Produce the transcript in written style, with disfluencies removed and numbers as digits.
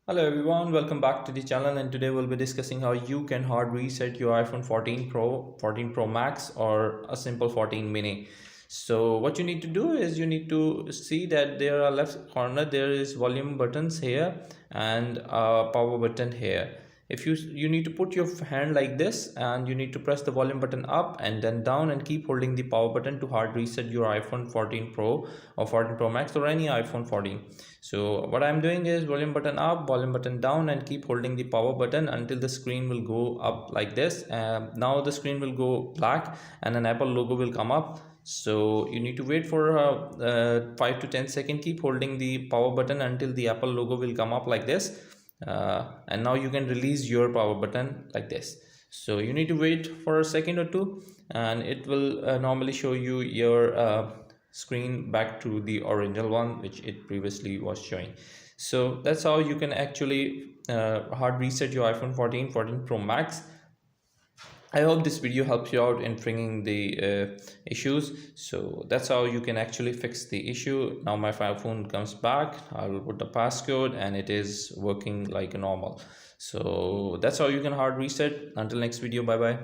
Hello everyone, welcome back to the channel, and today we'll be discussing how you can hard reset your iPhone 14 Pro, 14 Pro Max or a simple 14 mini. So what you need to do is you need to see that there are left corner there is volume buttons here and a power button here. If you need to put your hand like this and you need to press the volume button up and then down and keep holding the power button to hard reset your iPhone 14 Pro or 14 Pro Max or any iPhone 14. So what I'm doing is volume button up, volume button down, and keep holding the power button until the screen will go up like this. Now the screen will go black and an Apple logo will come up. So you need to wait for 5 to 10 seconds. Keep holding the power button until the Apple logo will come up like this. And now you can release your power button like this. So you need to wait for a second or two, and it will normally show you your screen back to the original one which it previously was showing. So that's how you can actually hard reset your iPhone 14, 14 Pro Max. I hope this video helps you out in bringing the issues. So that's how you can actually fix the issue. Now my phone comes back, I will put the passcode and it is working like normal. So that's how you can hard reset. Until next video, bye bye.